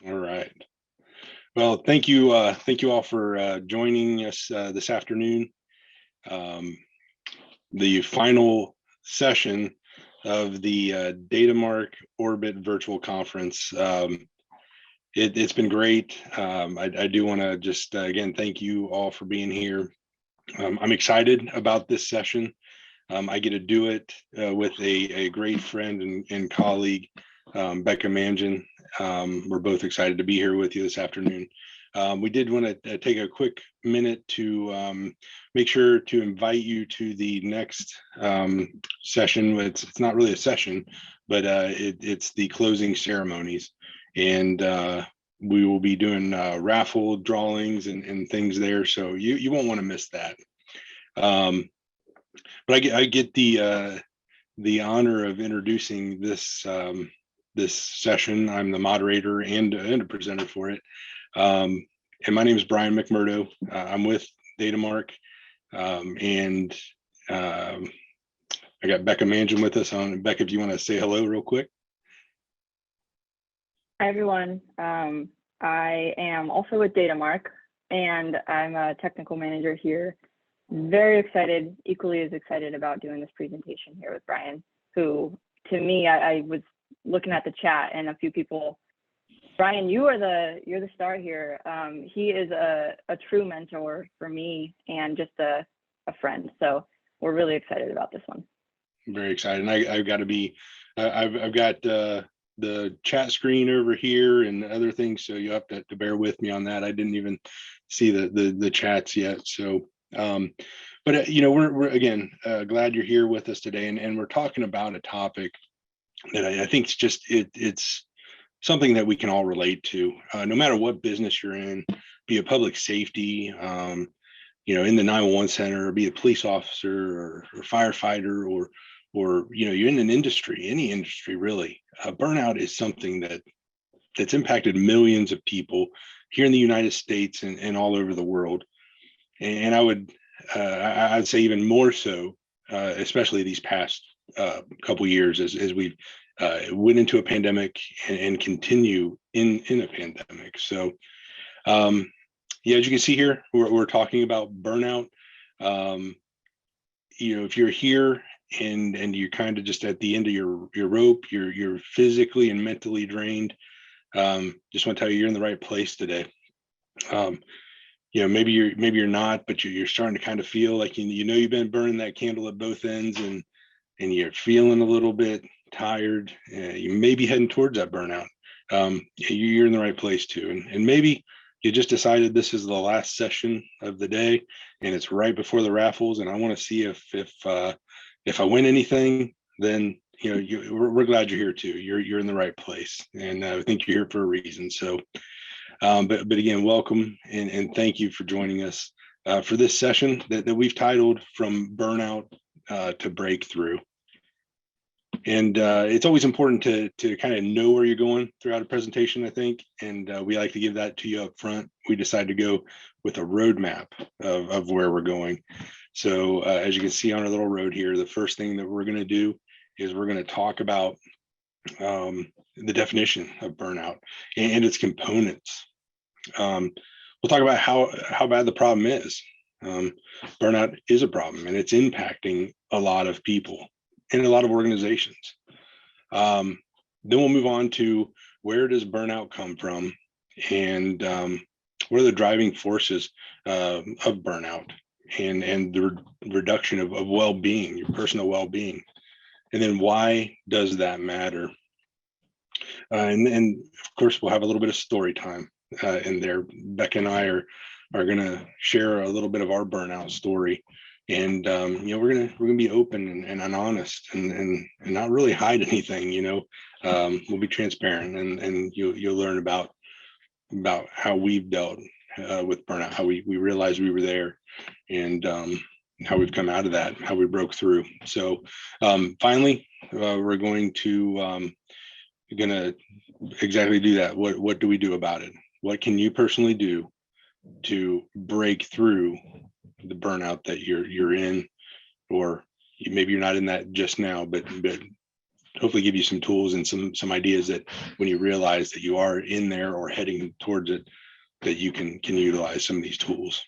All right. Well, thank you all for joining us this afternoon. Um, the final session of the Datamark Orbit Virtual Conference. It's been great. I do want to just again thank you all for being here. I'm excited about this session. I get to do it with a great friend and colleague, Becca Mangan. We're both excited to be here with you this afternoon. We did want to take a quick minute to make sure to invite you to the next session. It's not really a session, but it's the closing ceremonies. And we will be doing raffle drawings and things there. So you won't want to miss that. But I get the honor of introducing this session. I'm the moderator and a presenter for it. And my name is Brian McMurdo. I'm with Datamark, and I got Becca Mangan with us on. Becca, if you want to say hello real quick. Hi, everyone. I am also with Datamark, and I'm a technical manager here. Very excited, equally as excited about doing this presentation here with Brian, who, to me, I was looking at the chat and a few people. Brian, you're the star here. He is a true mentor for me and just a friend. So we're really excited about this one. I'm very excited. And I've got to be, I've got the chat screen over here and other things, so you have to bear with me on that. I didn't even see the chats yet. So, but you know, we're again glad you're here with us today, and we're talking about a topic that I think it's just it's something that we can all relate to, no matter what business you're in, be a public safety, you know, in the 911 center, or be a police officer or firefighter, or you know, you're in an industry, any industry really. Burnout is something that's impacted millions of people here in the United States and all over the world. And I'd say even more so, especially these past couple years as we've went into a pandemic and continue in a pandemic. So yeah, as you can see here, we're talking about burnout. You know, if you're here and you're kind of just at the end of your rope, you're physically and mentally drained, just want to tell you, you're in the right place today. You know, maybe you're not, but you're starting to kind of feel like you know you've been burning that candle at both ends, and you're feeling a little bit tired. You may be heading towards that burnout. You're in the right place too, and maybe you just decided this is the last session of the day, and it's right before the raffles, and I want to see if I win anything, then you know we're glad you're here too. You're in the right place, and I think you're here for a reason. So. But again, welcome and thank you for joining us for this session that we've titled From Burnout to Breakthrough. And it's always important to kind of know where you're going throughout a presentation, I think, and we like to give that to you up front. We decided to go with a roadmap of where we're going. So as you can see on our little road here, the first thing that we're going to do is we're going to talk about the definition of burnout and its components. We'll talk about how bad the problem is. Burnout is a problem, and it's impacting a lot of people and a lot of organizations. Then we'll move on to where does burnout come from, and what are the driving forces of burnout and the reduction of well-being, your personal well-being. And then why does that matter? And of course, we'll have a little bit of story time in there. Becca and I are going to share a little bit of our burnout story, and you know, we're gonna be open and honest and not really hide anything. You know, we'll be transparent, and you'll learn about how we've dealt with burnout, how we realized we were there, and how we've come out of that, how we broke through. So finally, we're going to exactly do that. What do we do about it? What can you personally do to break through the burnout that you're in, or maybe you're not in that just now, but hopefully give you some tools and some ideas that when you realize that you are in there or heading towards it, that you can utilize some of these tools.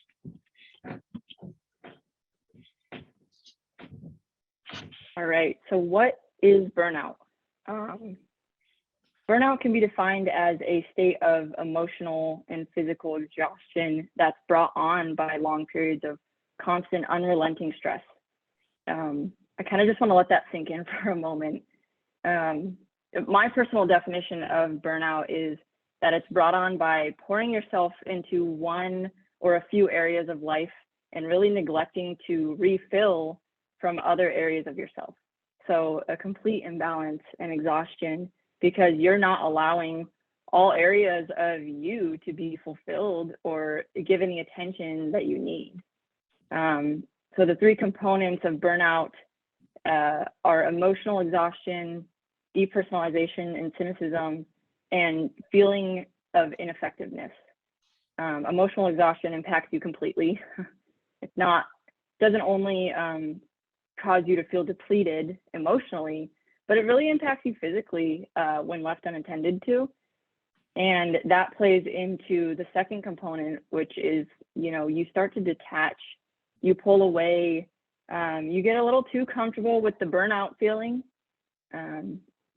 All right, so what is burnout? Burnout can be defined as a state of emotional and physical exhaustion that's brought on by long periods of constant, unrelenting stress. I kind of just want to let that sink in for a moment. My personal definition of burnout is that it's brought on by pouring yourself into one or a few areas of life and really neglecting to refill from other areas of yourself. So a complete imbalance and exhaustion because you're not allowing all areas of you to be fulfilled or given the attention that you need. So the three components of burnout are emotional exhaustion, depersonalization and cynicism, and feeling of ineffectiveness. Emotional exhaustion impacts you completely. Doesn't only cause you to feel depleted emotionally, but it really impacts you physically when left unattended to. And that plays into the second component, which is, you start to detach, you pull away, you get a little too comfortable with the burnout feeling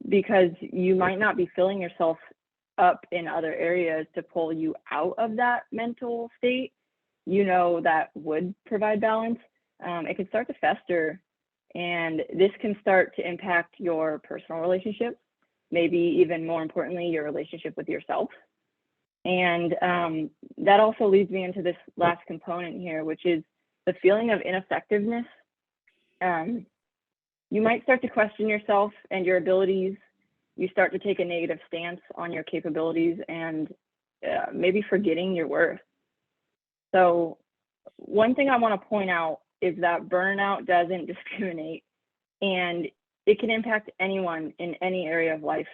because you might not be filling yourself up in other areas to pull you out of that mental state, that would provide balance. It can start to fester, and this can start to impact your personal relationships, maybe even more importantly, your relationship with yourself. And that also leads me into this last component here, which is the feeling of ineffectiveness. You might start to question yourself and your abilities. You start to take a negative stance on your capabilities and maybe forgetting your worth. So one thing I want to point out is that burnout doesn't discriminate, and it can impact anyone in any area of life.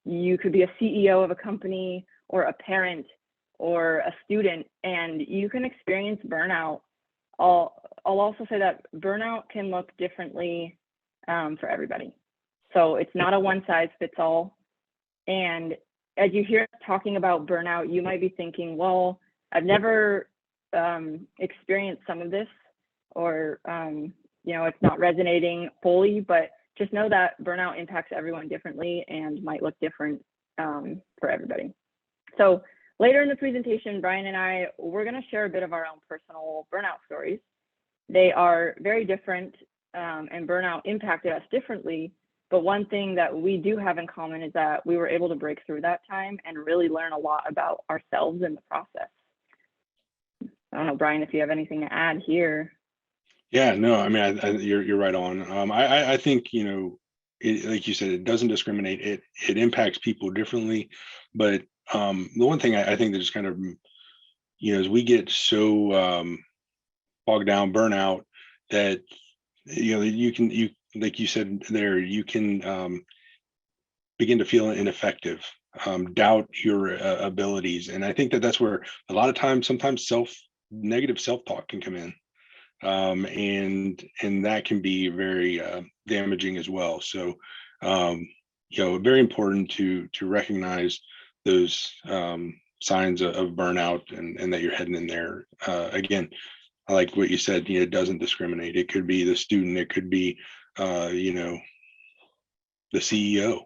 You could be a CEO of a company or a parent or a student, and you can experience burnout. I'll also say that burnout can look differently for everybody. So it's not a one size fits all. And as you hear talking about burnout, you might be thinking, well, I've never experienced some of this, or it's not resonating fully, but just know that burnout impacts everyone differently and might look different for everybody. So later in the presentation, Brian and we're going to share a bit of our own personal burnout stories. They are very different, and burnout impacted us differently. But one thing that we do have in common is that we were able to break through that time and really learn a lot about ourselves in the process. I don't know, Brian, if you have anything to add here. Yeah, no, I mean, you're right on. I think, like you said, it doesn't discriminate. It impacts people differently. But the one thing I think that just kind of, as we get so bogged down, burnout, that, you like you said there, you can begin to feel ineffective, doubt your abilities. And I think that's where a lot of times, sometimes negative self-talk can come in. And that can be very damaging as well. So, very important to recognize those signs of burnout and that you're heading in there. Again, I like what you said. It doesn't discriminate. It could be the student. It could be, the CEO,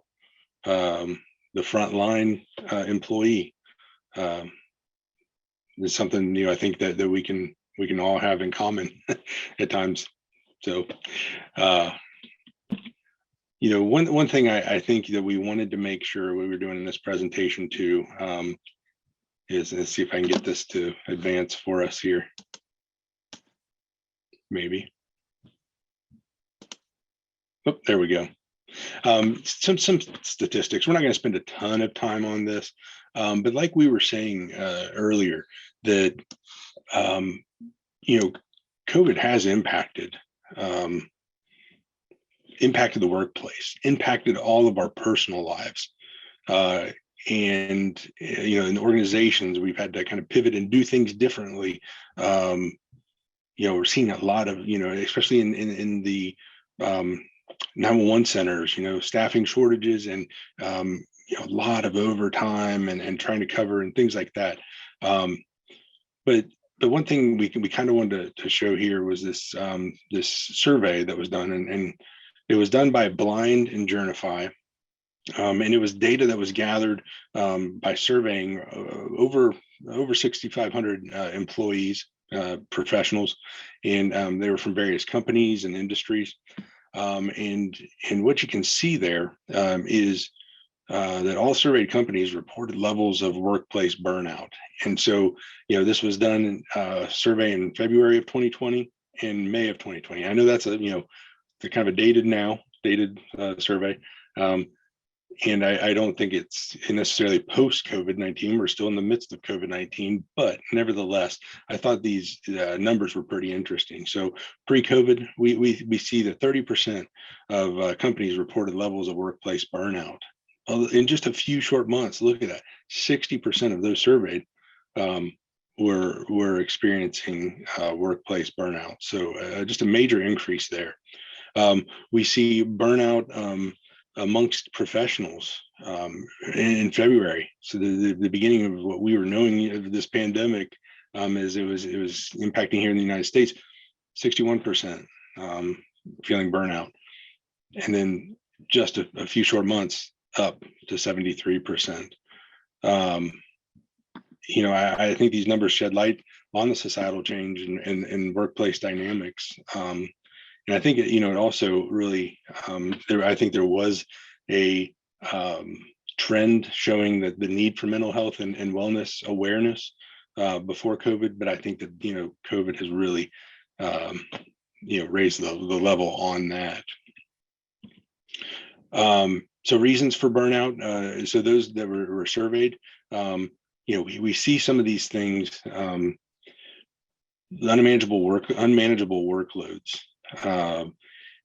the frontline employee. It's something I think that we can all have in common at times. So, one thing I think that we wanted to make sure we were doing in this presentation too, is, let's see if I can get this to advance for us here. Maybe. Oh, there we go. Some statistics. We're not going to spend a ton of time on this, but like we were saying earlier, that COVID has impacted the workplace, impacted all of our personal lives, and in organizations we've had to kind of pivot and do things differently. We're seeing a lot of especially in the 911 centers, staffing shortages and a lot of overtime and trying to cover and things like that. But the one thing we kind of wanted to show here was this survey that was done, and it was done by Blind and Journify, and it was data that was gathered by surveying over 6,500 employees, professionals, and they were from various companies and industries. And what you can see there is that all surveyed companies reported levels of workplace burnout. And so, this was done survey in February of 2020 and May of 2020. I know that's the kind of a dated survey. And I don't think it's necessarily post COVID-19. We're still in the midst of COVID-19, but nevertheless, I thought these numbers were pretty interesting. So pre-COVID, we see that 30% of companies reported levels of workplace burnout. In just a few short months, look at that, 60% of those surveyed were experiencing workplace burnout. So just a major increase there. We see burnout amongst professionals in February. So the beginning of what we were knowing of this pandemic, as it was impacting here in the United States, 61% feeling burnout, and then just a few short months up to 73%. I think these numbers shed light on the societal change and workplace dynamics. And I think it also really I think there was a trend showing that the need for mental health and wellness awareness before COVID, but I think that COVID has really raised the level on that. So reasons for burnout. So those that were surveyed, we see some of these things: unmanageable workloads,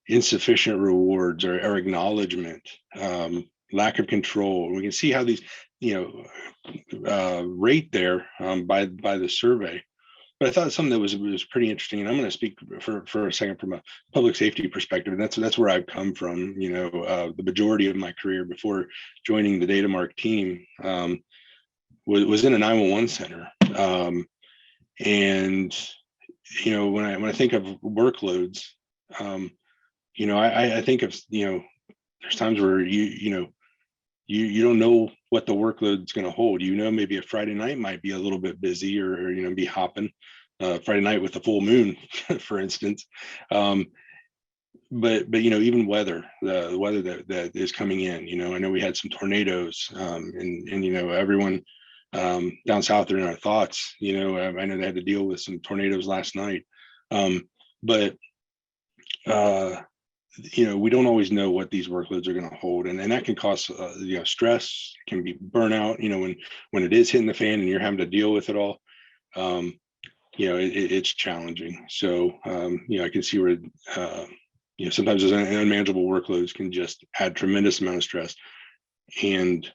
insufficient rewards or acknowledgement, lack of control. We can see how these rate there by the survey. But I thought something that was pretty interesting, and I'm going to speak for a second from a public safety perspective, and that's where I've come from. The majority of my career before joining the DataMark team was in a 911 center, and when I think of workloads, I think of there's times where you don't know what the workload's going to hold. Maybe a Friday night might be a little bit busy, or be hopping Friday night with the full moon, for instance. But even the weather that is coming in. I know we had some tornadoes, and everyone down south are in our thoughts. I know they had to deal with some tornadoes last night, but we don't always know what these workloads are going to hold, and that can cause stress, can be burnout. When it is hitting the fan and you're having to deal with it all, it's challenging. So I can see where sometimes those unmanageable workloads can just add tremendous amount of stress and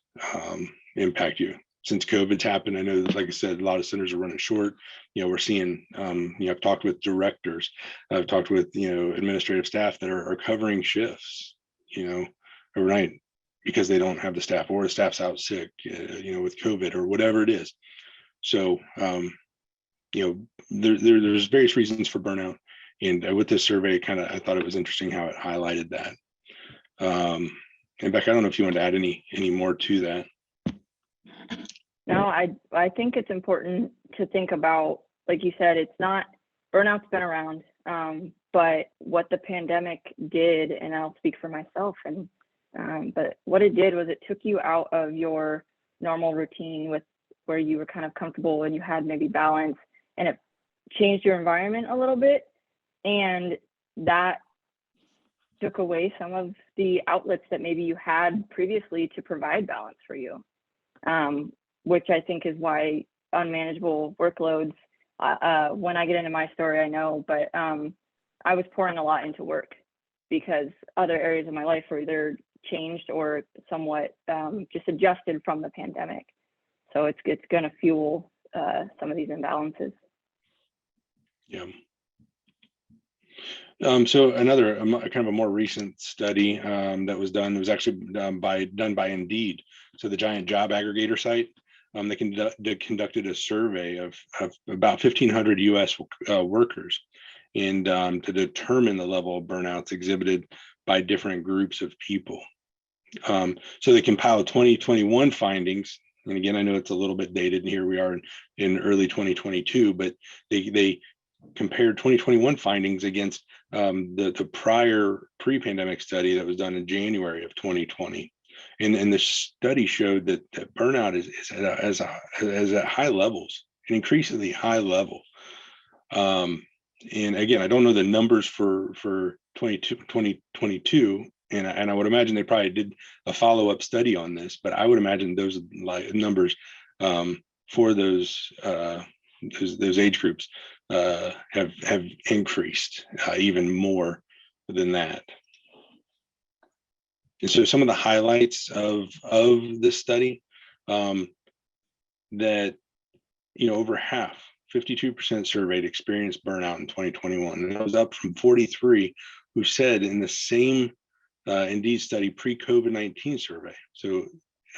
impact you. Since COVID's happened, I know, like I said, a lot of centers are running short. We're seeing, I've talked with directors, I've talked with, administrative staff that are covering shifts, overnight because they don't have the staff, or the staff's out sick, with COVID or whatever it is. So, there's various reasons for burnout. And with this survey, I thought it was interesting how it highlighted that. And Becca, I don't know if you want to add any more to that. No, I think it's important to think about, like you said, burnout's been around, but what the pandemic did, and I'll speak for myself, but what it did was it took you out of your normal routine with where you were kind of comfortable and you had maybe balance, and it changed your environment a little bit, and that took away some of the outlets that maybe you had previously to provide balance for you. Which I think is why unmanageable workloads, when I get into my story, I know, but I was pouring a lot into work because other areas of my life were either changed or somewhat just adjusted from the pandemic. So it's going to fuel some of these imbalances. Yeah. So another kind of a more recent study that was done, it was actually done by Indeed. So the giant job aggregator site, they conducted a survey of about 1,500 U.S. Workers, and to determine the level of burnouts exhibited by different groups of people. So they compiled 2021 findings. And again, I know it's a little bit dated, and here we are in early 2022, but they compared 2021 findings against the prior pre-pandemic study that was done in January of 2020. And the study showed that burnout is at high levels, an increasingly high level. And again, I don't know the numbers for 2022, and I would imagine they probably did a follow-up study on this, but I would imagine those like numbers for those age groups have increased even more than that. And so some of the highlights of this study, that over half, 52% surveyed experienced burnout in 2021, and that was up from 43 who said in the same Indeed study pre-COVID-19 survey. So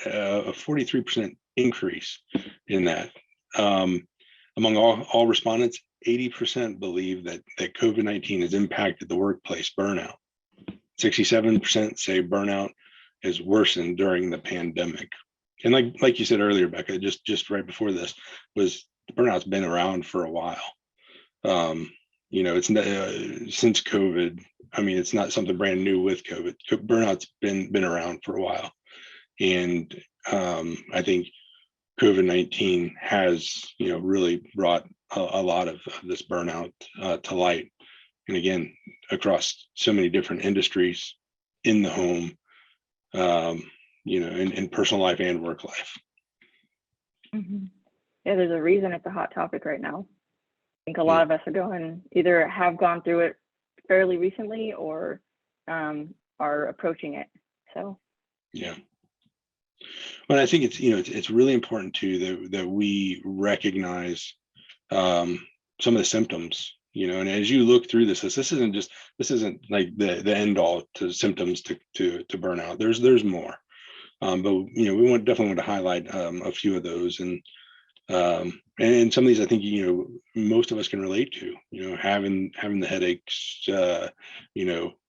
a 43% increase in that. Among all respondents, 80% believe that COVID-19 has impacted the workplace burnout. 67% say burnout has worsened during the pandemic. And like you said earlier, Becca, just right before this, was burnout's been around for a while. It's since COVID. I mean, it's not something brand new with COVID. Burnout's been around for a while, and I think COVID-19 has really brought a lot of this burnout to light, and again across so many different industries, in the home, in personal life and work life. Mm-hmm. Yeah, there's a reason it's a hot topic right now. I think a lot of us are either have gone through it fairly recently or are approaching it. So yeah. Well, I think it's really important too that we recognize some of the symptoms, and as you look through this isn't like the end all to symptoms to burnout. There's more, but we definitely want to highlight a few of those, and some of these I think most of us can relate to. Having the headaches,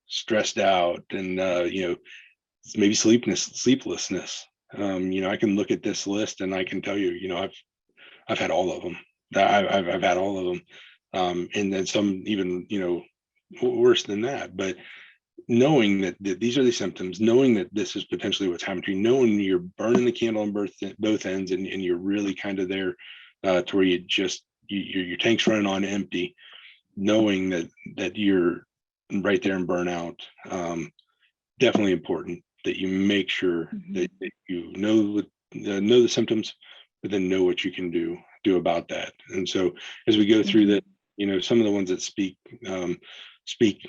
stressed out, and maybe sleeplessness. I can look at this list and I can tell you, I've had all of them. I've had all of them, and then some even worse than that. But knowing that these are the symptoms, knowing that this is potentially what's happening to you, knowing you're burning the candle on both ends, and you're really kind of there to where your tank's running on empty, knowing that you're right there in burnout. Definitely important that you make sure that you know the symptoms, but then know what you can do about that. And so as we go through that, some of the ones that speak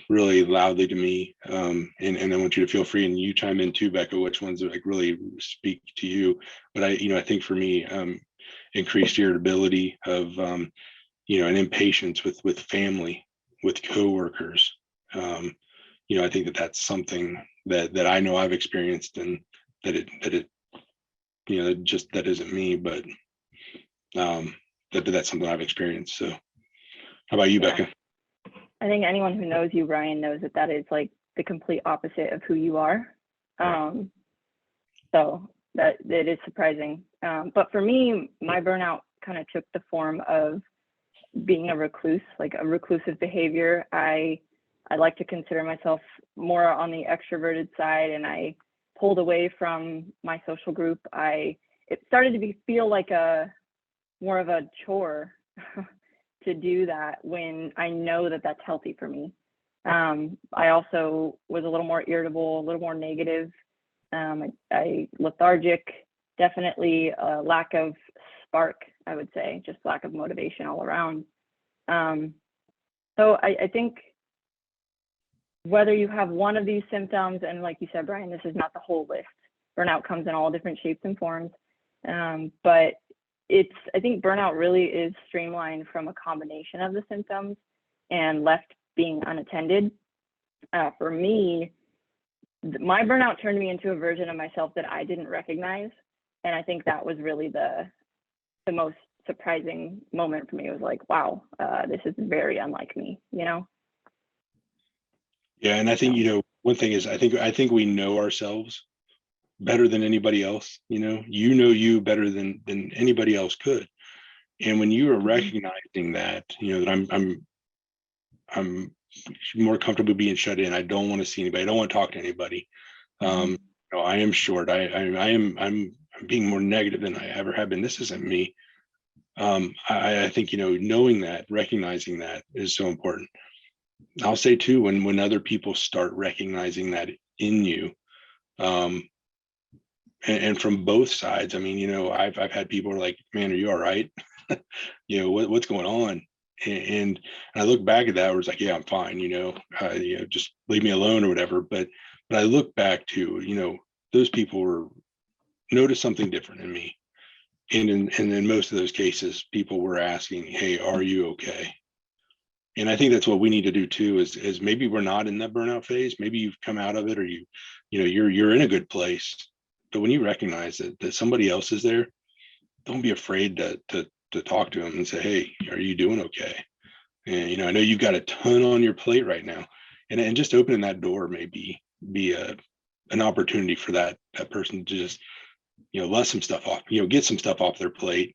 really loudly to me, and I want you to feel free, and you chime in too, Becca, which ones like really speak to you. But I think for me, increased irritability of and impatience with family, with coworkers. I think that's something that I know I've experienced, and that that isn't me, but that's something I've experienced. So how about you, Becca? I think anyone who knows you, Ryan, knows that is like the complete opposite of who you are. So that it is surprising. But for me, my burnout kind of took the form of being a recluse, like a reclusive behavior. I like to consider myself more on the extroverted side, and I pulled away from my social group. It started to feel like more of a chore to do that when I know that that's healthy for me. I also was a little more irritable, a little more negative. I lethargic, definitely a lack of spark, I would say, just lack of motivation all around. So I think whether you have one of these symptoms, and like you said, Brian, this is not the whole list. Burnout comes in all different shapes and forms. But I think burnout really is streamlined from a combination of the symptoms and left being unattended. For me, my burnout turned me into a version of myself that I didn't recognize. And I think that was really the most surprising moment for me. It was like, wow, this is very unlike me, you know? Yeah, and I think, one thing is, I think we know ourselves better than anybody else. You better than anybody else could. And when you are recognizing that, that I'm more comfortable being shut in. I don't want to see anybody. I don't want to talk to anybody. I am short. I'm being more negative than I ever have been. This isn't me. I think, knowing that, recognizing that is so important. I'll say too, when other people start recognizing that in you, and from both sides. I mean, I've had people who are like, "Man, are you all right? What's going on?" And I look back at that, where it's like, "Yeah, I'm fine. Just leave me alone or whatever." But I look back to, those people were noticed something different in me, and in most of those cases, people were asking, "Hey, are you okay?" And I think that's what we need to do too. Is maybe we're not in that burnout phase. Maybe you've come out of it, or you're in a good place. But when you recognize that somebody else is there, don't be afraid to talk to them and say, "Hey, are you doing okay?" And I know you've got a ton on your plate right now, and just opening that door may be an opportunity for that person to just let some stuff off, get some stuff off their plate,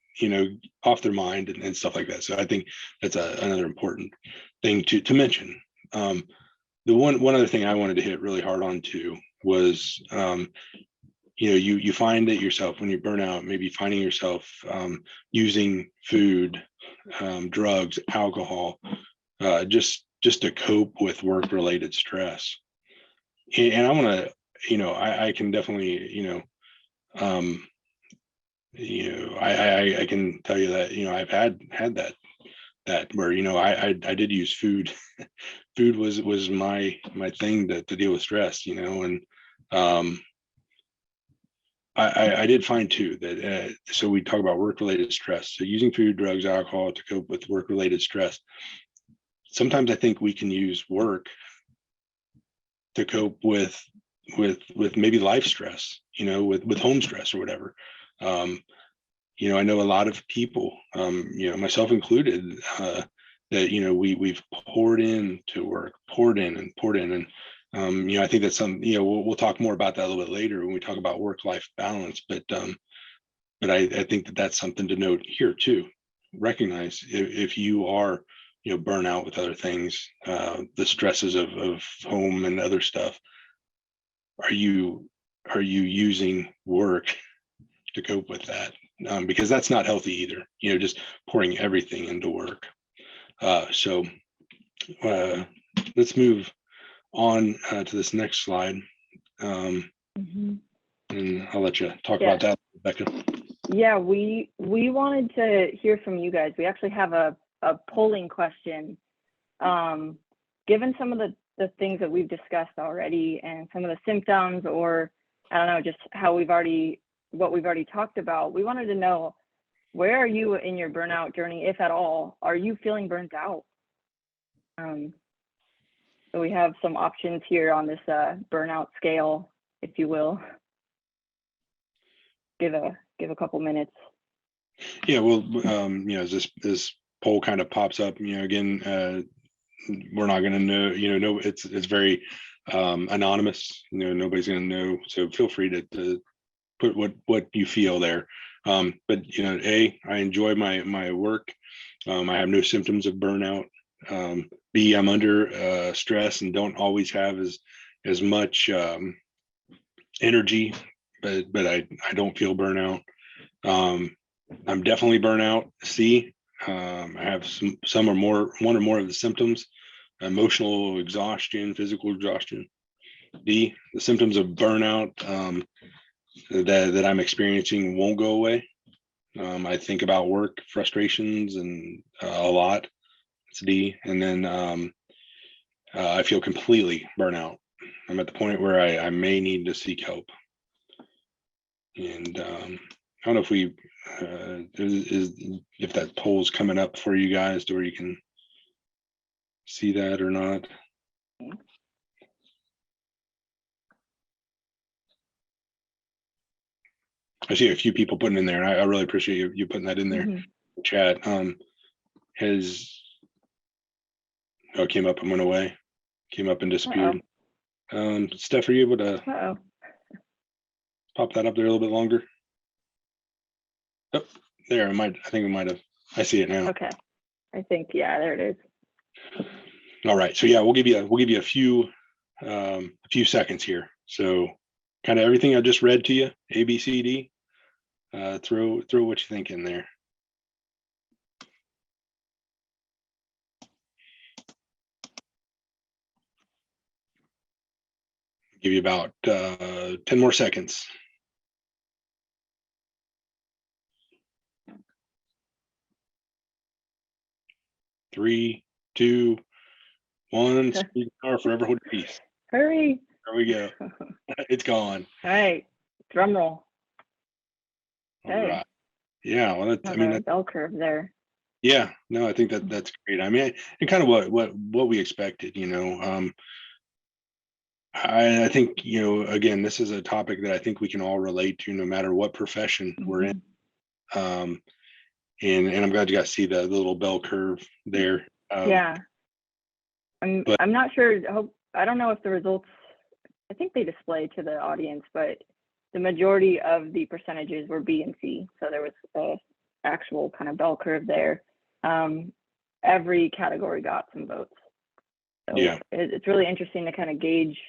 off their mind, and stuff like that. So I think that's another important thing to mention. The one other thing I wanted to hit really hard on too was, you find that yourself, when you burn out, maybe finding yourself using food, drugs, alcohol, just to cope with work-related stress. And I want to, I can definitely, I can tell you that, I've had that where, I did use food. Food was my thing to deal with stress, and I did find too that, so we talk about work-related stress. So using food, drugs, alcohol to cope with work-related stress. Sometimes I think we can use work to cope with maybe life stress, with home stress or whatever. I know a lot of people, myself included, that we've poured into work, poured in and I think that's some, we'll talk more about that a little bit later when we talk about work-life balance. But I think that's something to note here too. Recognize if you are, burn out with other things, the stresses of home and other stuff. Are you using work to cope with that? Because that's not healthy either. Just pouring everything into work. So let's move on to this next slide. And I'll let you talk about that, Becca. Yeah, we wanted to hear from you guys. We actually have a polling question. Given some of the things that we've discussed already and some of the symptoms, or I don't know, just what we've already talked about, we wanted to know, where are you in your burnout journey, if at all? Are you feeling burnt out? So we have some options here on this burnout scale, if you will. Give a couple minutes. Yeah, well, as this poll kind of pops up, again, we're not going to know, it's very anonymous. Nobody's going to know. So feel free to put what you feel there. But I enjoy my work. I have no symptoms of burnout. B, I'm under stress and don't always have as much energy, but I don't feel burnout. I'm definitely burnout. C, I have one or more of the symptoms: emotional exhaustion, physical exhaustion. D, the symptoms of burnout that I'm experiencing won't go away. I think about work frustrations and a lot. It's D. And then I feel completely burnout. I'm at the point where I may need to seek help. And I don't know if if that poll's coming up for you guys, or you can see that or not. I see a few people putting in there, and I really appreciate you putting that in there. Chat has came up and went away, came up and disappeared. Steph, are you able to pop that up there a little bit longer? Oh, there. I think we might have. I see it now. Okay. I think, yeah, there it is. All right. So yeah, we'll give you a few seconds here. So kind of everything I just read to you, A, B, C, D. Throw what you think in there. Give you about 10 more seconds. 3, 2, 1. Speak power, forever hold your peace. Hurry. There we go. It's gone. All right. Drum roll. Okay. All right. Yeah. Well, that's, I mean, that bell curve there. Yeah. No, I think that's great. I mean, and kind of what we expected, you know. I think, you know, again, this is a topic that I think we can all relate to, no matter what profession we're in. And I'm glad you got to see the little bell curve there. Yeah. I'm not sure. I don't know if the results, I think they display to the audience, but the majority of the percentages were B and C. So there was a actual kind of bell curve there. Every category got some votes. So yeah, it's really interesting to kind of gauge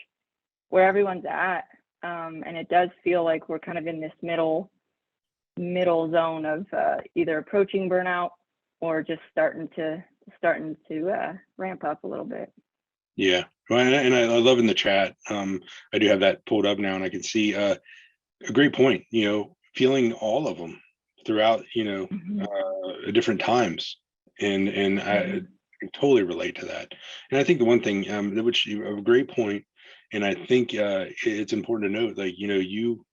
where everyone's at. And it does feel like we're kind of in this middle zone of either approaching burnout or just starting to ramp up a little bit. Yeah. Well, and I love in the chat. I do have that pulled up now, and I can see a great point, you know, feeling all of them throughout, you know, different times. And I can totally relate to that. And I think the one thing, which you have a great point, and I think it's important to note, like, you know, you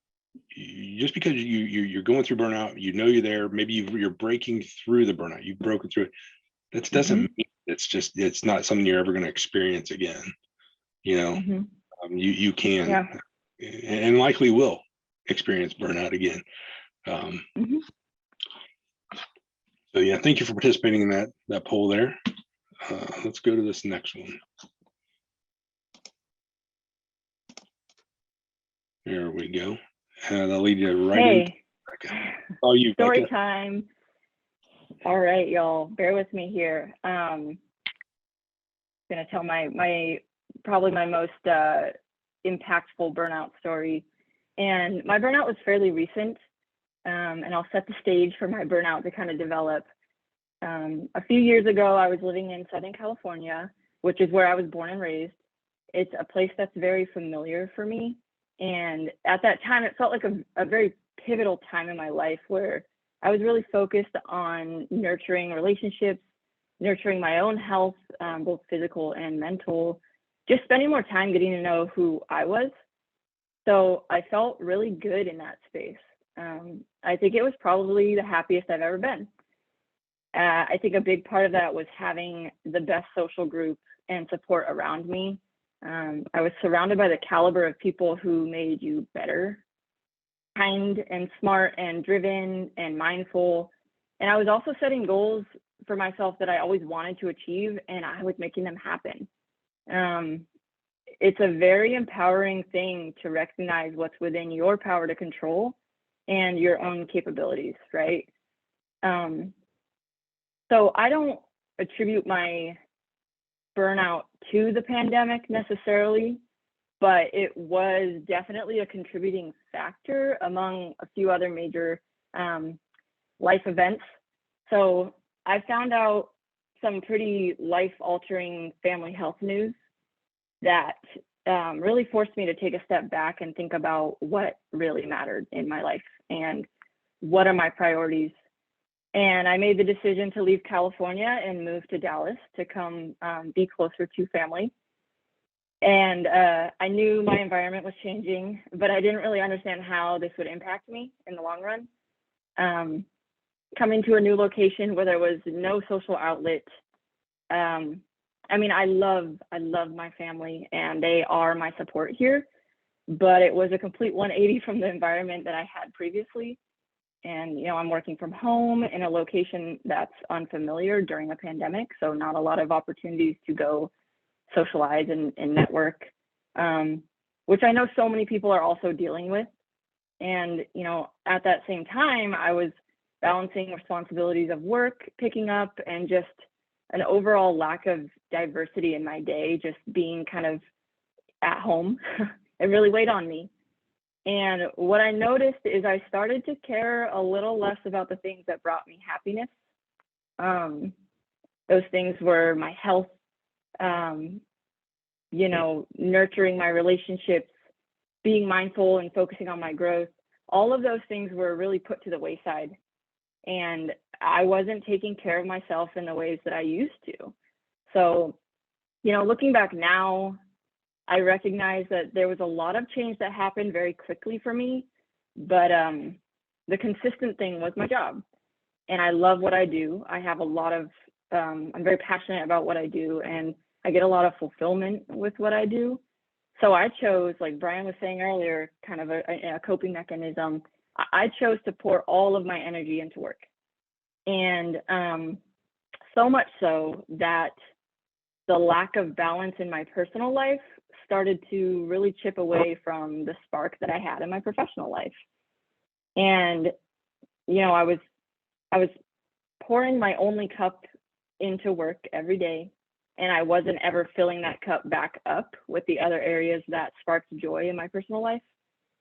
just because you're going through burnout, you know, you're there, maybe you're breaking through the burnout, you've broken through it. That doesn't mean it's not something you're ever going to experience again. You know, you can and likely will experience burnout again. So yeah, thank you for participating in that poll there. Let's go to this next one. There we go. And I'll lead you right in. Oh, you, story Becca. Time. All right, y'all, bear with me here. I'm gonna tell my probably my most impactful burnout story. And my burnout was fairly recent, and I'll set the stage for my burnout to kind of develop. A few years ago, I was living in Southern California, which is where I was born and raised. It's a place that's very familiar for me. And at that time, it felt like a very pivotal time in my life where I was really focused on nurturing relationships, nurturing my own health, both physical and mental, just spending more time getting to know who I was. So I felt really good in that space. I think it was probably the happiest I've ever been. I think a big part of that was having the best social group and support around me. I was surrounded by the caliber of people who made you better, kind and smart and driven and mindful. And I was also setting goals for myself that I always wanted to achieve, and I was making them happen. It's a very empowering thing to recognize what's within your power to control and your own capabilities, right? So I don't attribute my burnout to the pandemic necessarily, but it was definitely a contributing factor among a few other major life events. So I found out some pretty life-altering family health news that really forced me to take a step back and think about what really mattered in my life and what are my priorities. And I made the decision to leave California and move to Dallas to come be closer to family. And I knew my environment was changing, but I didn't really understand how this would impact me in the long run. Coming to a new location where there was no social outlet, I mean, I love my family and they are my support here, but it was a complete 180 from the environment that I had previously. And, I'm working from home in a location that's unfamiliar during a pandemic. So not a lot of opportunities to go socialize and network, which I know so many people are also dealing with. And, at that same time, I was balancing responsibilities of work, picking up, and just an overall lack of diversity in my day, just being kind of at home. It really weighed on me. And what I noticed is I started to care a little less about the things that brought me happiness. Those things were my health, nurturing my relationships, being mindful and focusing on my growth. All of those things were really put to the wayside. And I wasn't taking care of myself in the ways that I used to. So, looking back now, I recognize that there was a lot of change that happened very quickly for me, but the consistent thing was my job. And I love what I do. I have a lot of, I'm very passionate about what I do, and I get a lot of fulfillment with what I do. So I chose, like Brian was saying earlier, kind of a coping mechanism. I chose to pour all of my energy into work. And so much so that the lack of balance in my personal life started to really chip away from the spark that I had in my professional life. And, I was pouring my only cup into work every day, and I wasn't ever filling that cup back up with the other areas that sparked joy in my personal life.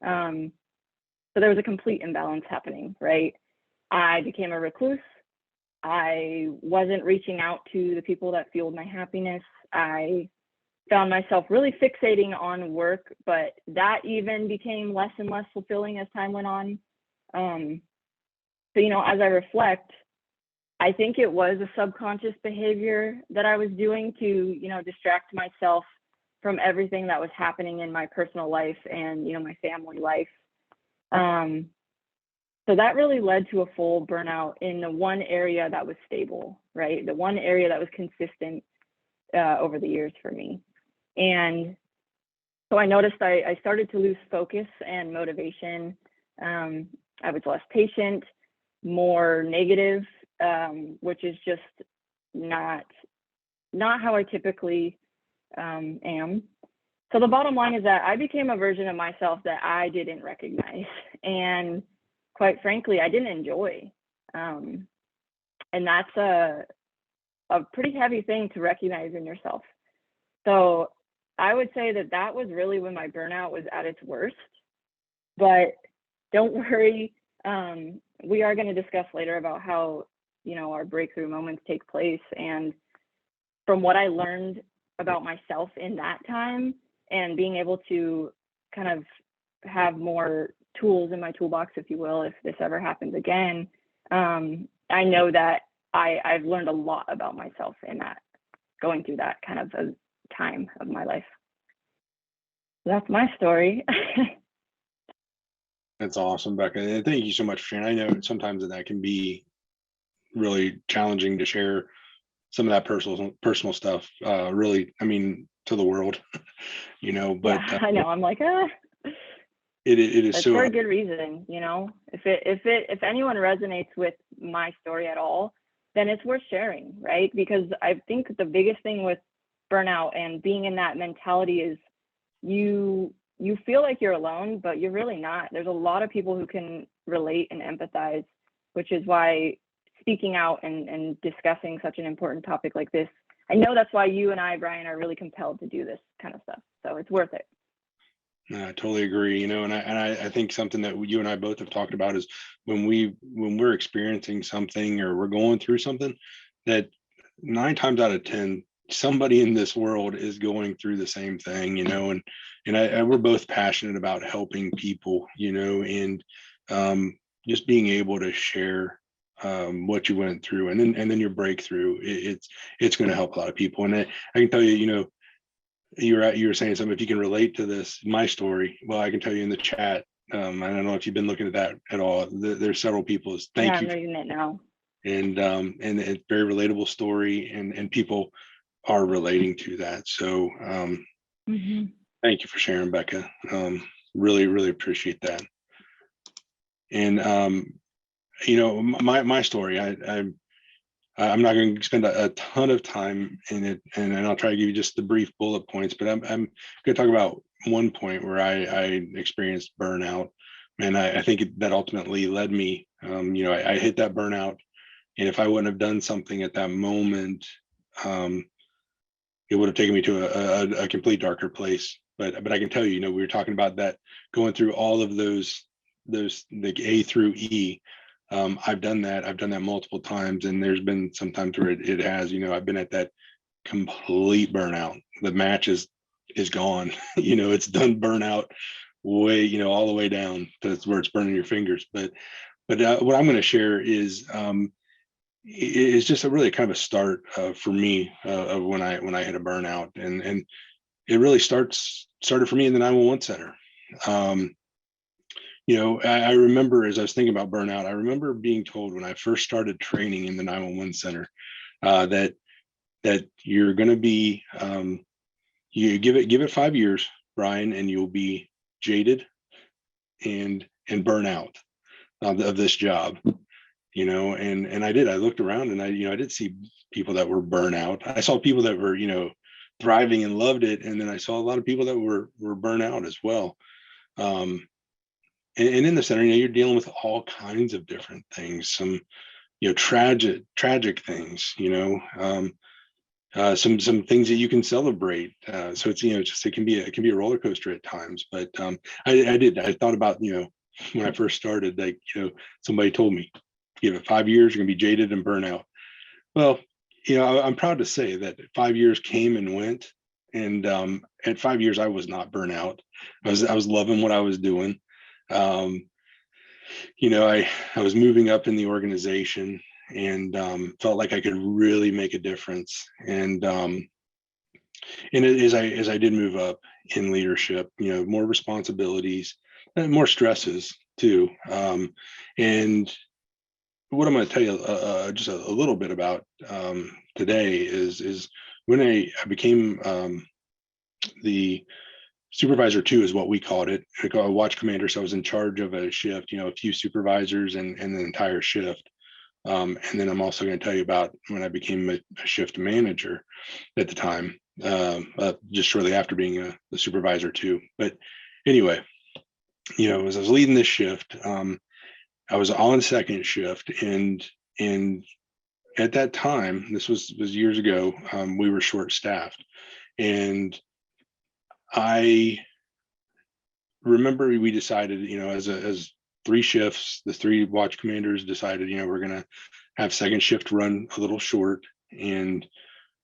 So there was a complete imbalance happening, right? I became a recluse. I wasn't reaching out to the people that fueled my happiness. I found myself really fixating on work, but that even became less and less fulfilling as time went on. So, as I reflect, I think it was a subconscious behavior that I was doing to, distract myself from everything that was happening in my personal life and, my family life. So that really led to a full burnout in the one area that was stable, right? The one area that was consistent over the years for me. And so I noticed I started to lose focus and motivation. I was less patient, more negative, which is just not how I typically am. So the bottom line is that I became a version of myself that I didn't recognize. And quite frankly, I didn't enjoy. And that's a pretty heavy thing to recognize in yourself. So I would say that was really when my burnout was at its worst. But don't worry, we are going to discuss later about how, our breakthrough moments take place. And from what I learned about myself in that time and being able to kind of have more tools in my toolbox, if you will, if this ever happens again, I know that I've learned a lot about myself in that, going through that kind of a time of my life. That's my story. That's awesome, Becca. And thank you so much for sharing. I know sometimes that can be really challenging to share some of that personal stuff, really, to the world, but yeah, I know. I'm like, it is it's so for a good reason, if anyone resonates with my story at all, then it's worth sharing, right? Because I think the biggest thing with burnout and being in that mentality is you feel like you're alone, but you're really not. There's a lot of people who can relate and empathize, which is why speaking out and discussing such an important topic like this, I know that's why you and I, Brian, are really compelled to do this kind of stuff. So it's worth it. I totally agree. And I think something that you and I both have talked about is when we're experiencing something or we're going through something, that 9 times out of 10, somebody in this world is going through the same thing, and we're both passionate about helping people, and just being able to share what you went through, and then your breakthrough. It's going to help a lot of people. And I can tell you, you were saying something, if you can relate to this, my story. Well, I can tell you in the chat. I don't know if you've been looking at that at all. There's several people. Thank you. I'm reading it now. And it's very relatable story, and people are relating to that. So Mhm. thank you for sharing, Becca. Really, really appreciate that. And my story, I'm not going to spend a ton of time in it, and I'll try to give you just the brief bullet points. But I'm going to talk about one point where I experienced burnout, and I think that ultimately led me. I hit that burnout, and if I wouldn't have done something at that moment, um, it would have taken me to a complete darker place. But I can tell you, we were talking about that, going through all of those like A through E. I've done that. I've done that multiple times, and there's been some times where it has. I've been at that complete burnout. The match is gone. It's done burnout way, all the way down to where it's burning your fingers. But what I'm going to share is just a really kind of a start for me of when I hit a burnout, and it really started for me in the 911 center. Um, I remember, as I was thinking about burnout, I remember being told when I first started training in the 911 center that you're going to be you give it 5 years, Brian, and you'll be jaded and burn out of this job. And I did. I looked around, and I did see people that were burnout. I saw people that were thriving and loved it, and then I saw a lot of people that were burnt out as well. And in the center, you're dealing with all kinds of different things. Some tragic things. Some things that you can celebrate. So it's it can be a roller coaster at times. But I thought about when I first started, like somebody told me, give it 5 years, you're gonna be jaded and burn out. Well, I'm proud to say that 5 years came and went, and at 5 years I was not burnt out. I was loving what I was doing. Um, I was moving up in the organization, and felt like I could really make a difference. And as I did move up in leadership, more responsibilities and more stresses too. And what I'm going to tell you just a little bit about today is when I became the supervisor two, is what we called it. I call a watch commander. So I was in charge of a shift, a few supervisors and the entire shift. And then I'm also going to tell you about when I became a shift manager at the time, just shortly after being a supervisor too. But anyway, as I was leading this shift, I was on second shift, and at that time, this was years ago, we were short staffed, and I remember we decided, as three shifts, the three watch commanders decided, we're going to have second shift run a little short, and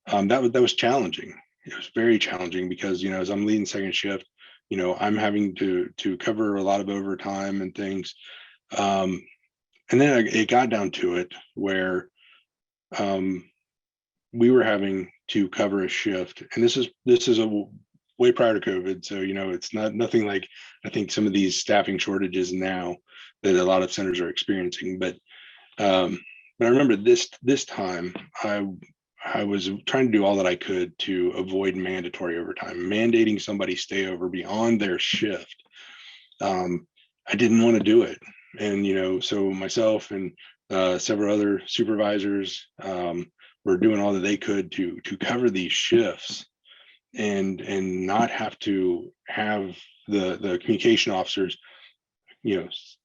that was challenging. It was very challenging because as I'm leading second shift, I'm having to cover a lot of overtime and things. And then it got down to it where we were having to cover a shift, and this is a way prior to COVID, so it's nothing like I think some of these staffing shortages now that a lot of centers are experiencing. But I remember this time I was trying to do all that I could to avoid mandatory overtime, mandating somebody stay over beyond their shift. I didn't want to do it. And, so myself and several other supervisors were doing all that they could to cover these shifts and not have to have the communication officers,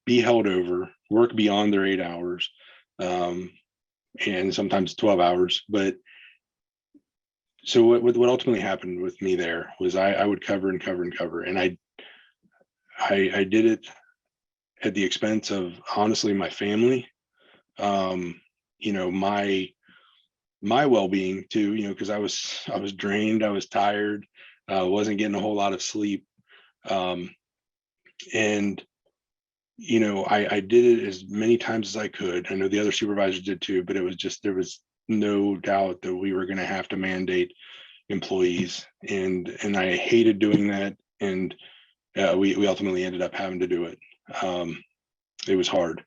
be held over, work beyond their 8 hours, and sometimes 12 hours. But so what ultimately happened with me there was I would cover and cover and cover, and I did it at the expense of honestly my family, my well-being too, because I was drained, I was tired, wasn't getting a whole lot of sleep, um, and I did it as many times as I could. I know the other supervisors did too, but there was no doubt that we were going to have to mandate employees, and I hated doing that, and we ultimately ended up having to do it. It was hard.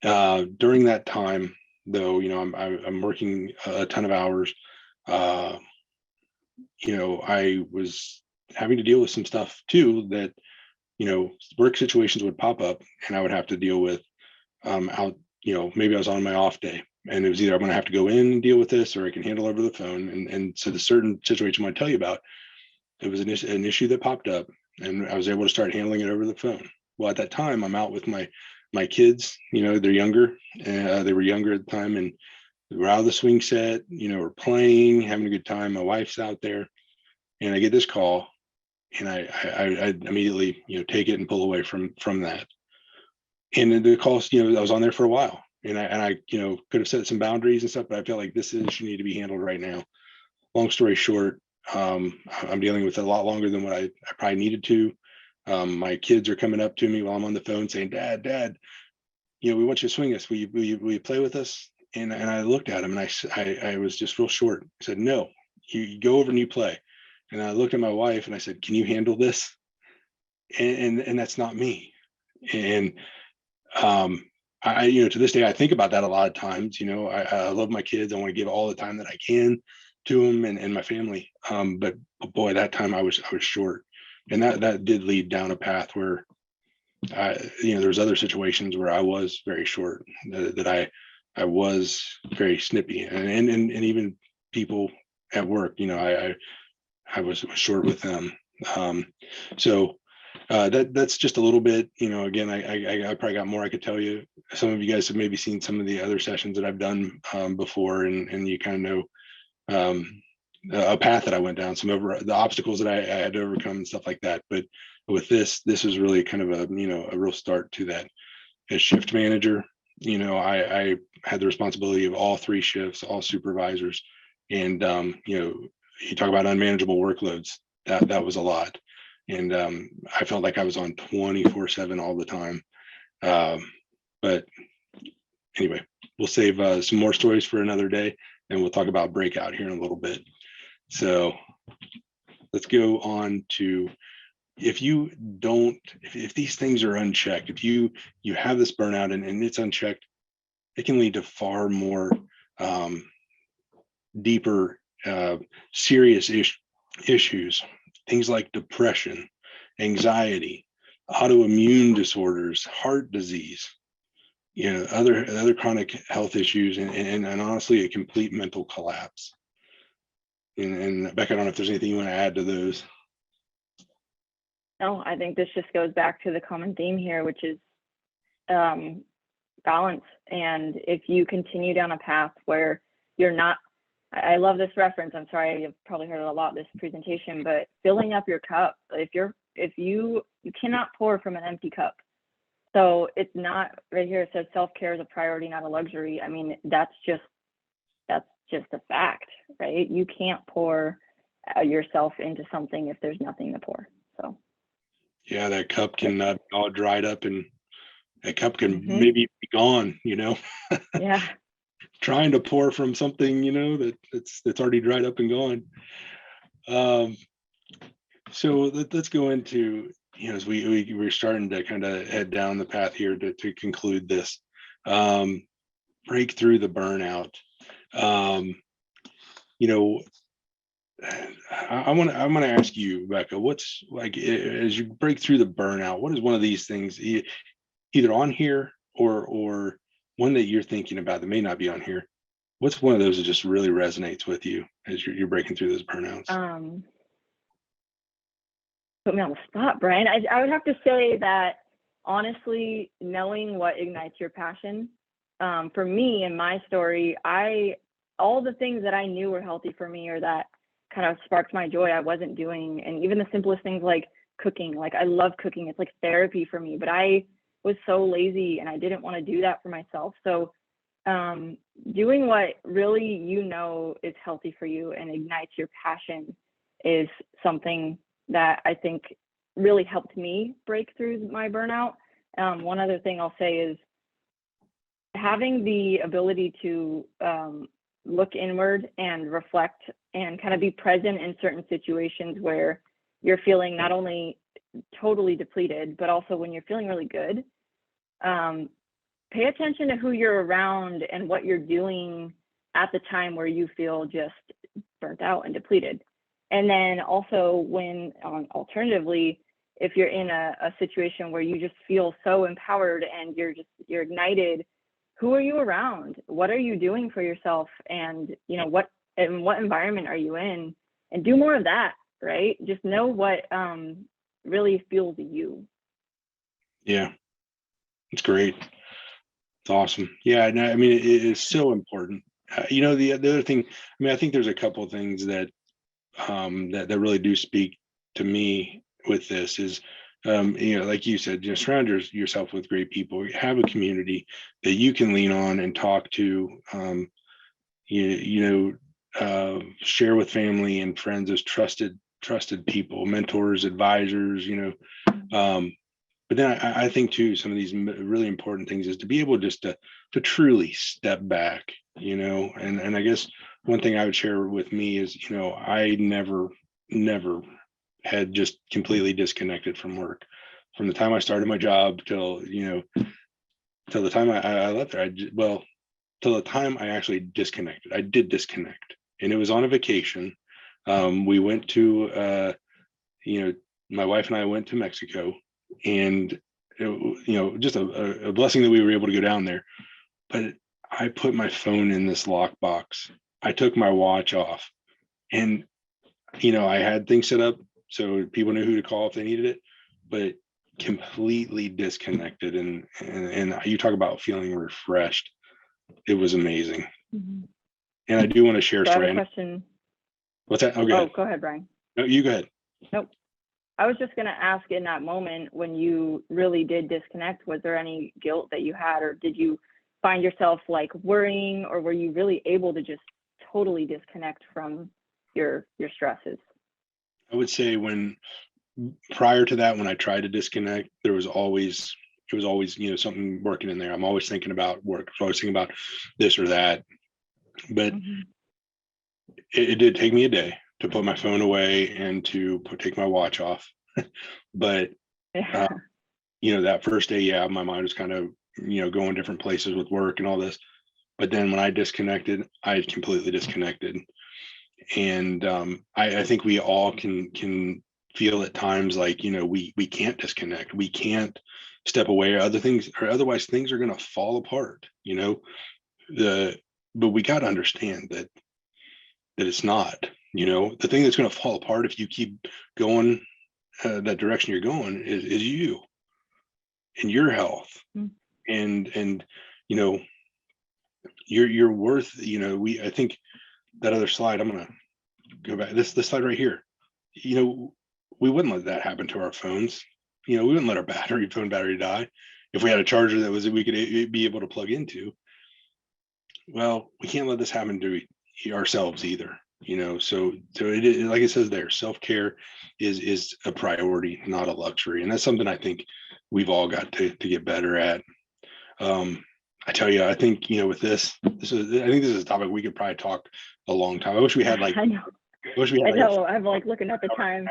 During that time, though, I'm working a ton of hours. uh, I was having to deal with some stuff too that, work situations would pop up and I would have to deal with out, maybe I was on my off day and it was either I'm going to have to go in and deal with this or I can handle over the phone. And so the certain situation I want to tell you about, it was an issue that popped up and I was able to start handling it over the phone. Well, at that time, I'm out with my kids, they're younger. They were younger at the time and we're out of the swing set, we're playing, having a good time. My wife's out there and I get this call and I immediately, take it and pull away from that. And then the calls, I was on there for a while and I could have set some boundaries and stuff, but I felt like this issue needed to be handled right now. Long story short, I'm dealing with it a lot longer than what I probably needed to. My kids are coming up to me while I'm on the phone saying, Dad, we want you to swing us. Will you play with us? And I looked at him and I was just real short. I said, no, you go over and you play. And I looked at my wife and I said, can you handle this? And that's not me. And to this day, I think about that a lot of times. I love my kids. I want to give all the time that I can to them and my family. But boy, that time I was short, and that did lead down a path where there's other situations where I was very short, that I was very snippy, and even people at work, I was short with them. So that's just a little bit, again, I probably got more I could tell you. Some of you guys have maybe seen some of the other sessions that I've done before, and you kind of know a path that I went down, some over the obstacles that I had to overcome and stuff like that. But with this is really kind of a real start to that. As shift manager, I had the responsibility of all 3 shifts, all supervisors, and you talk about unmanageable workloads. That was a lot, and I felt like I was on 24/7 all the time. But anyway, we'll save some more stories for another day, and we'll talk about breakout here in a little bit. So let's go on to, if you don't, if these things are unchecked, if you have this burnout and it's unchecked, it can lead to far more deeper, serious issues, things like depression, anxiety, autoimmune disorders, heart disease, other chronic health issues, and honestly, a complete mental collapse. And Becca, I don't know if there's anything you want to add to those. No, I think this just goes back to the common theme here, which is balance. And if you continue down a path where you're not, I love this reference. I'm sorry, you've probably heard it a lot this presentation, but filling up your cup. If you cannot pour from an empty cup. So it's not, right here it says self-care is a priority, not a luxury. I mean, that's just a fact, right? You can't pour yourself into something if there's nothing to pour. So yeah, that cup can all dried up, and that cup can maybe be gone, Yeah. Trying to pour from something, that's already dried up and gone. So let's go into, as we're starting to kind of head down the path here to conclude this, break through the burnout. I want to ask you, Becca, what's like, as you break through the burnout, what is one of these things either on here or one that you're thinking about that may not be on here? What's one of those that just really resonates with you as you're breaking through those burnouts? Put me on the spot, Brian. I would have to say that, honestly, knowing what ignites your passion, for me in my story, all the things that I knew were healthy for me or that kind of sparked my joy, I wasn't doing. And even the simplest things like cooking, like I love cooking. It's like therapy for me, but I was so lazy and I didn't want to do that for myself. So doing what really is healthy for you and ignites your passion is something that I think really helped me break through my burnout. One other thing I'll say is having the ability to look inward and reflect and kind of be present in certain situations where you're feeling not only totally depleted, but also when you're feeling really good. Pay attention to who you're around and what you're doing at the time where you feel just burnt out and depleted. And then also when alternatively, if you're in a situation where you just feel so empowered and you're ignited, who are you around? What are you doing for yourself? And what environment are you in? And do more of that, right? Just know what really fuels you. Yeah, it's great. It's awesome. Yeah, no, I mean, it is so important. The other thing, I mean, I think there's a couple of things that that really do speak to me with this is, like you said, surround yourself with great people. Have a community that you can lean on and talk to. Share with family and friends as trusted people, mentors, advisors. But then I think too, some of these really important things is to be able just to truly step back, and I guess one thing I would share with me is, I never had just completely disconnected from work from the time I started my job till the time I left there. Till the time I actually disconnected. I did disconnect, and it was on a vacation. We went to my wife and I went to Mexico, and just a blessing that we were able to go down there. But I put my phone in this lockbox. I took my watch off, and I had things set up so people knew who to call if they needed it, but completely disconnected. And you talk about feeling refreshed. It was amazing. Mm-hmm. And I do want to share a So I story. have a question. What's that? Oh, go ahead. Go ahead, Brian. No, you go ahead. Nope. I was just going to ask, in that moment when you really did disconnect, was there any guilt that you had, or did you find yourself like worrying, or were you really able to just totally disconnect from your stresses? I would say prior to that, when I tried to disconnect, it was always, something working in there. I'm always thinking about work. I'm always thinking about this or that. But it did take me a day to put my phone away and to take my watch off. But that first day, my mind was kind of, going different places with work and all this. But then when I disconnected, I completely disconnected. And I think we all can feel at times like, we can't disconnect. We can't step away, or otherwise things are going to fall apart. But we got to understand that it's not, the thing that's going to fall apart if you keep going that direction you're going is you and your health. And you're worth, I think that other slide, I'm going to go back, this slide right here, we wouldn't let that happen to our phones. We wouldn't let our phone battery die if we had a charger that we could be able to plug into. Well, we can't let this happen to ourselves either. So it is, like it says there, self-care is a priority, not a luxury. And that's something I think we've all got to get better at. I tell you, I think, with I think this is a topic we could probably talk a long time. I wish we had I know. I'm like looking at the time.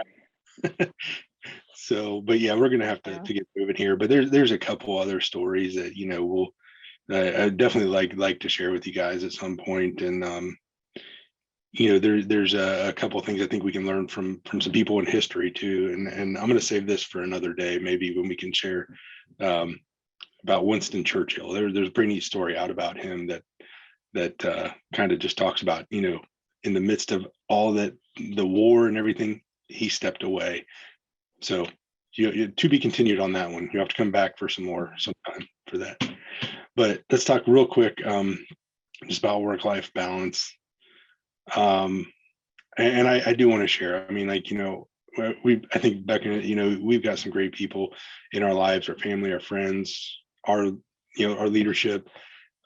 So, but yeah, we're going to have to get moving here, but there's a couple other stories that, I definitely like to share with you guys at some point. And, there's a couple of things I think we can learn from some people in history too. And I'm going to save this for another day, maybe when we can share about Winston Churchill. There's a pretty neat story out about him that kind of just talks about, in the midst of all that, the war and everything, he stepped away. So to be continued on that one. You have to come back for some more sometime for that. But let's talk real quick just about work-life balance. And I do want to share. I mean, I think Becca, we've got some great people in our lives, our family, our friends, our leadership.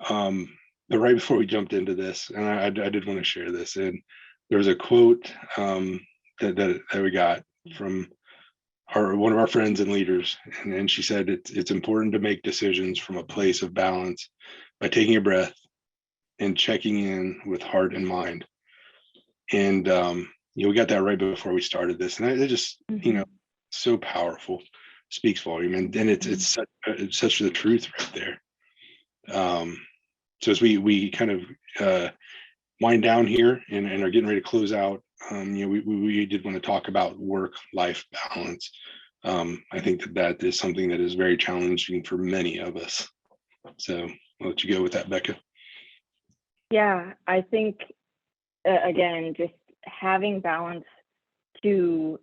But right before we jumped into this, and I did want to share this, and there was a quote that we got from one of our friends and leaders, and she said, it's important to make decisions from a place of balance by taking a breath and checking in with heart and mind. And we got that right before we started this, and it just so powerful, speaks volume, and it's such the truth right there. So as we kind of wind down here and are getting ready to close out, we did want to talk about work-life balance. I think that is something that is very challenging for many of us. So I'll let you go with that, Becca. Yeah, I think again, just having balance to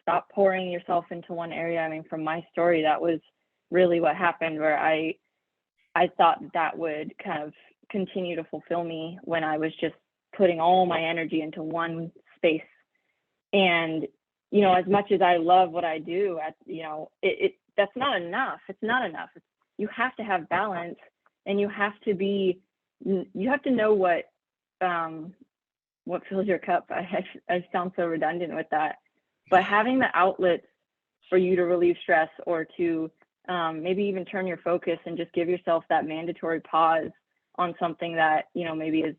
stop pouring yourself into one area. I mean, from my story, that was really what happened, where I thought that would kind of continue to fulfill me when I was just putting all my energy into one space. And, as much as I love what I do, that's not enough. It's not enough. You have to have balance, and you have to know what fills your cup. I sound so redundant with that, but having the outlets for you to relieve stress, or to maybe even turn your focus and just give yourself that mandatory pause on something that, maybe is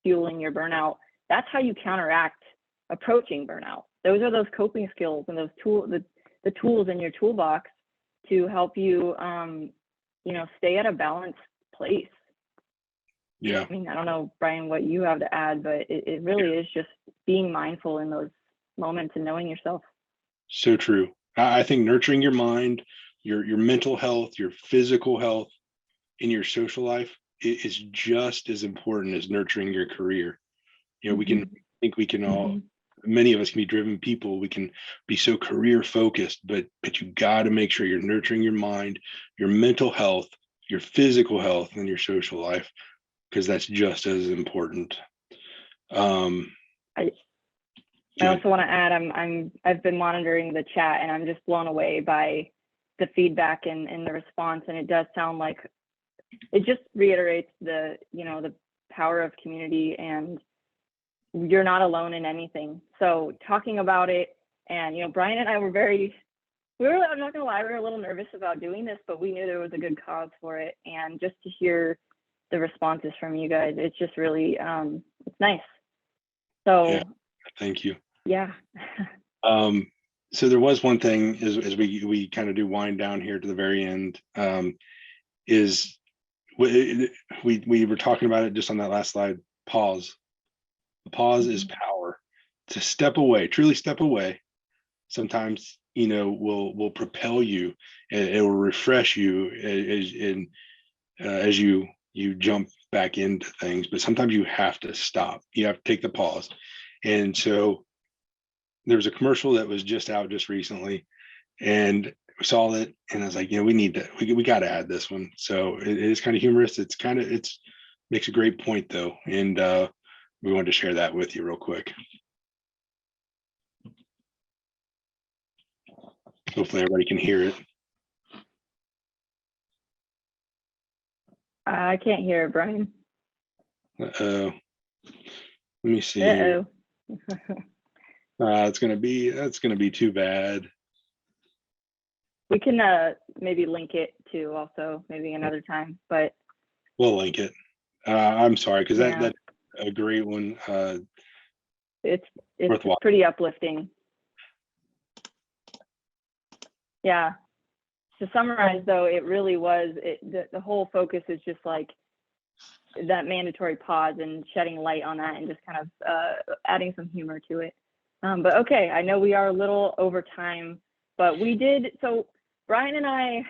fueling your burnout. That's how you counteract approaching burnout. Those are those coping skills and those the tools in your toolbox to help you, stay at a balanced place. Yeah. I mean, I don't know, Brian, what you have to add, but it really is just being mindful in those moments and knowing yourself. So true. I think nurturing your mind, your mental health, your physical health, in your social life is just as important as nurturing your career. We can all, many of us can be driven people. We can be so career focused, but you got to make sure you're nurturing your mind, your mental health, your physical health, and your social life, because that's just as important. I also want to add, I've been monitoring the chat, and I'm just blown away by the feedback and the response. And it does sound like it just reiterates the power of community, and you're not alone in anything. So talking about it, and Brian and I were I'm not gonna lie, we were a little nervous about doing this, but we knew there was a good cause for it. And just to hear the responses from you guys, it's just really it's nice. So yeah, thank you. Yeah. So there was one thing as we kind of do wind down here to the very end, is we were talking about it just on that last slide. Pause. The pause is power. To step away, truly step away, sometimes will propel you, and it will refresh you as you jump back into things. But sometimes you have to stop. You have to take the pause. And so there was a commercial that was just out just recently, and we saw it, and I was like, we got to add this one. So it is kind of humorous. It's makes a great point though, and we wanted to share that with you real quick. Hopefully everybody can hear it. I can't hear it, Brian. Uh-oh. Let me see. Uh-oh. That's gonna be too bad. We can maybe link it to also maybe another time, but we'll link it. I'm sorry, because that's a great one. It's pretty uplifting. Yeah. To summarize though, it really was, the whole focus is just like that mandatory pause and shedding light on that, and just kind of adding some humor to it. But okay, I know we are a little over time, but so Brian and I,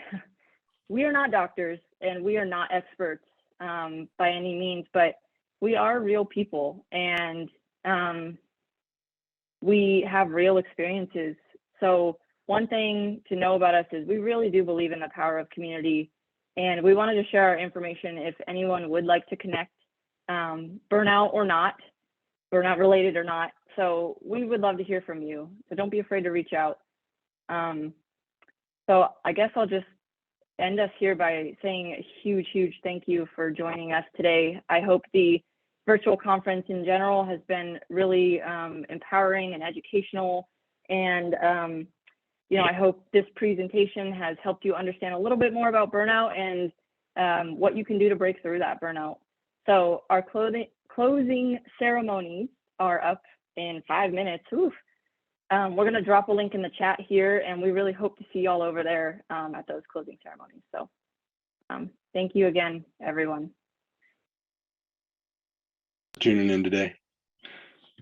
we are not doctors and we are not experts by any means, but we are real people, and we have real experiences. So one thing to know about us is we really do believe in the power of community, and we wanted to share our information if anyone would like to connect, burnout or not, burnout related or not. So we would love to hear from you. So don't be afraid to reach out. So I guess I'll just end us here by saying a huge, huge thank you for joining us today. I hope the virtual conference in general has been really empowering and educational. And I hope this presentation has helped you understand a little bit more about burnout and what you can do to break through that burnout. So our closing ceremonies are up in 5 minutes. Oof. We're going to drop a link in the chat here, and we really hope to see y'all over there at those closing ceremonies. So thank you again, everyone. tuning in today.